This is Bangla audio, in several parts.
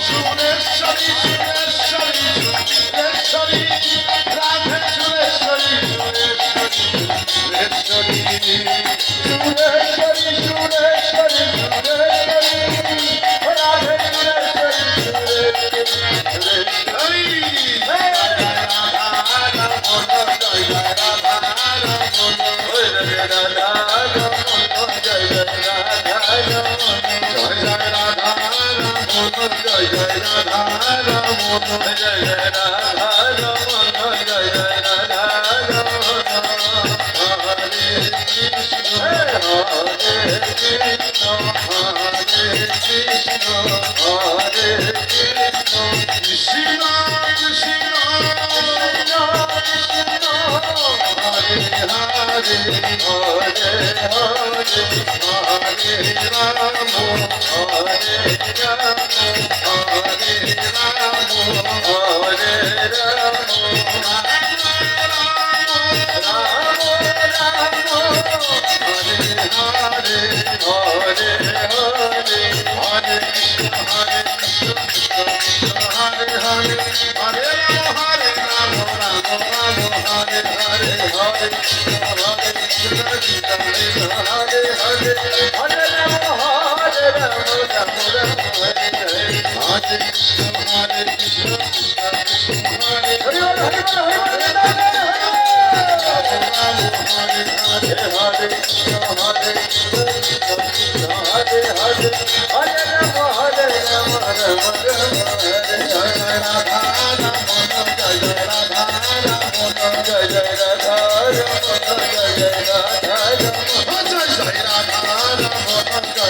সুরেশ্বরী সুরেশ্বরী সুরেশ্বরী রাধে সুরেশ্বরী সুরেশ্বরী সুরেশ্বরী সুরেশ্বরী সুরেশ্বরী রাধে সুরেশ্বরী জয় জয় রাধা রমন জয় জয় রাধা রমন জয় জয় রাধা রমন হরে কৃষ্ণ হরে কৃষ্ণ হরে কৃষ্ণ হরে কৃষ্ণ কৃষ্ণ কৃষ্ণ কৃষ্ণ হরে হরে হরে হরে হরে রাম হরে রাম হরে রাম হরে রাম রাম রাম হরে হরে হরে হরে হরে কৃষ্ণ কৃষ্ণ কৃষ্ণ হরে হরে হরে রাম রাম রাম হরে হরে হরে কৃষ্ণ কৃষ্ণ হরে হরে হরে রাম হরে রাম রাম রাম হরে হরে হরে কৃষ্ণ কৃষ্ণ কৃষ্ণ হরে হরে হরে হরে হরে হরে কৃষ্ণ হরে কৃষ্ণ কৃষ্ণ হরে হরে হরে রাম রাম রাম হরে জয় জয় রাধা রমন জয় জয় রাধা রমন জয় জয় রাধা রমন জয় জয় রাধা রমন জয়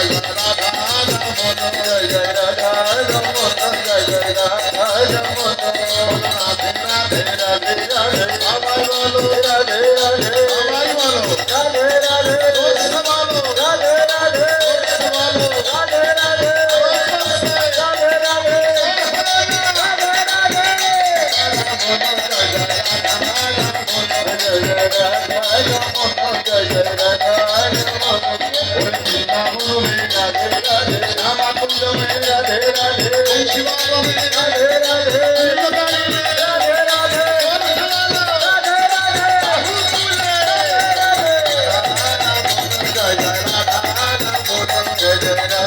জয় রাধা রমন জয় জয় রাধা রমন জয় জয় রাধা রমন জয় জয় রাধা রমন রাধে রাধে রাধে রাধে সবাই বলো রাধে রাধে সবাই বলো রাধে রাধে বলো রাধে রাধে বলো রাধে রাধে রাধে রাধে श्यामा कुंज में राधे राधे शिवा में राधे राधे राधे राधे राधे जय जय राधा जय जय राधा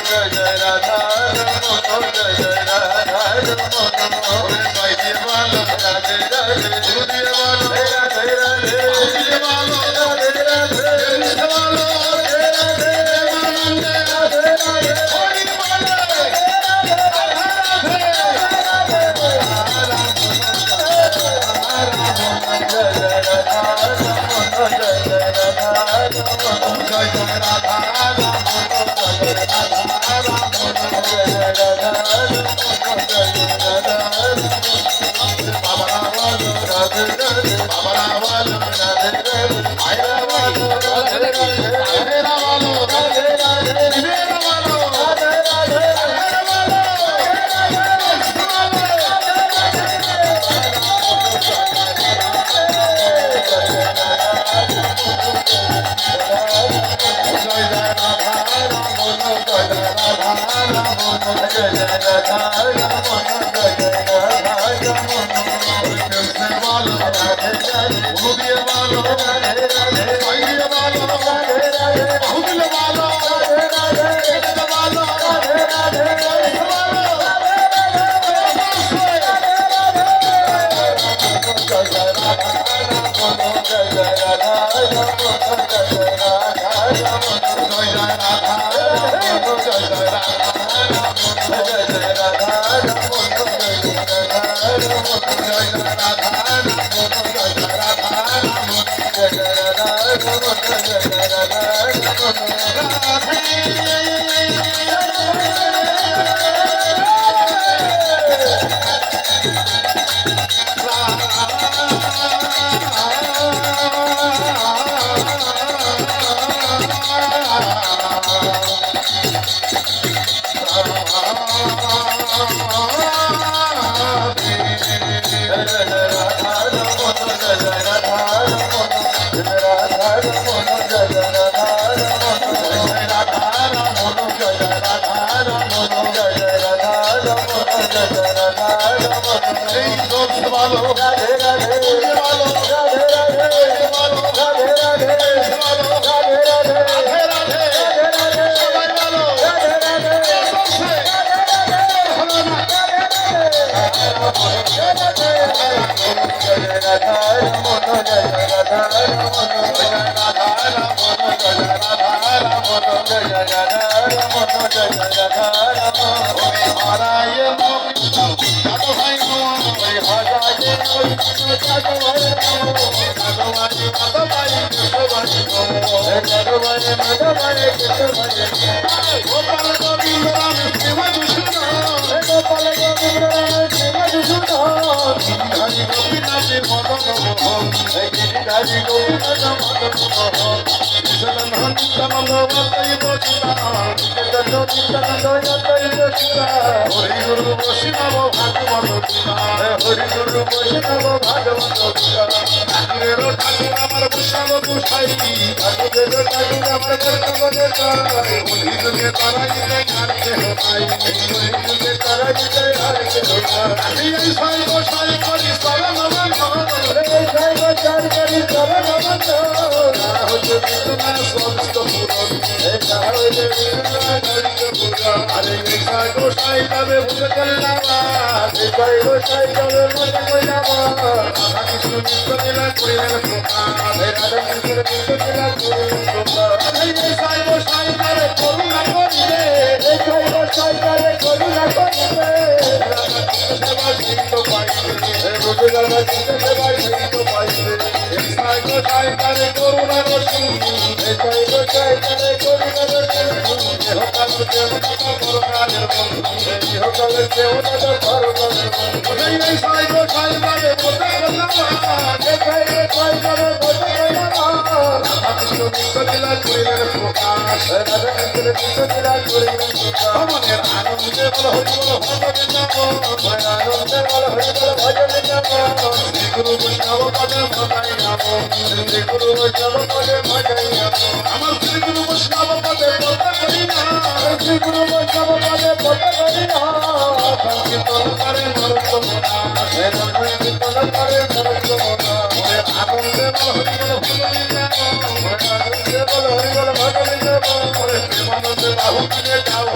जय जय राधा बोलो राधे राधे बोलो राधे राधे मेरा बोलो राधे राधे मेरा बोलो राधे राधे Radhe ভালো রাধে রাধে তুমি ভালো রাধে রাধে তুমি ভালো রাধে রাধে তুমি ভালো রাধে রাধে রাধে রাধে রাধে রাধে সবাই ভালো রাধে রাধে সবসে ভালো না হারায়ে কৃষ্ণ দাদু ভাই গোপাল গোবিন্দ রাম শিব দুষ্ণ হরি গোপীনাথের মদন মোহন নিত্যানন্দ বৈব হরি গুরু বৈষ্ণব ভাগবত হরি গুরু বৈষ্ণব ভাগবত ঠাকুরের ঠাকুর আমার বৈষ্ণব গোসাই ঠাকুরের ঠাকুর আমার বৈষ্ণব যুগে তারা গীতে গানতে হতাই যুগে তারা দিতে আর কেন আমি এই সাই গোসাই করি শরণ আরে এই সাই গোসাই তবে বুঝে করলাম রাধা কৃষ্ণ নিত্য লীলা করিলেন প্রকাশ এই সাই গোসাই তবে করুণা করিলে রাধা কৃষ্ণ সেবা সিদ্ধ পাইলে এই সাই গোসাই তবে করুণা রসিং দেহকাল দেবতা পরকালের বন্ধু এই সাই গোসাই তবে বলতে করলাম রাধা কৃষ্ণ নিত্য লীলা করিলেন প্রকাশ ভ্রমণের আনন্দে বল হরি বল ভগবত নাম শ্রী গুরু বৈষ্ণব পদে ভজাই নাম আমার শ্রী গুরু বৈষ্ণব পদে পদ করি না সংকীর্তন করে নরোত্তম দাস আনন্দে বল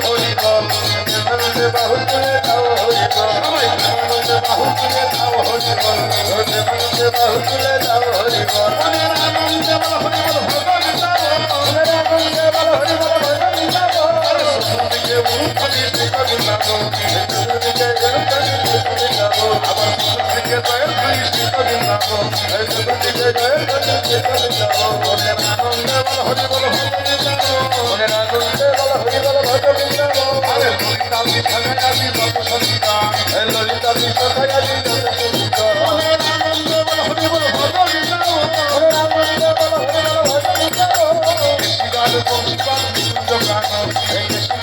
হরি বল প্রেমানন্দে বাহু তুলে যাও হরি বল সবাই প্রেমানন্দে বাহু তুলে যাও হরি বল মনের আনন্দে বল হরি বল দিকে মুখ দিকে আবার থেকে জয়ের কৃষ্ণ মনের আনন্দে বল হরি বল আরে ললিতা বিছানায় আছি যত সঙ্গীতা ললিতা বিশ্বকালী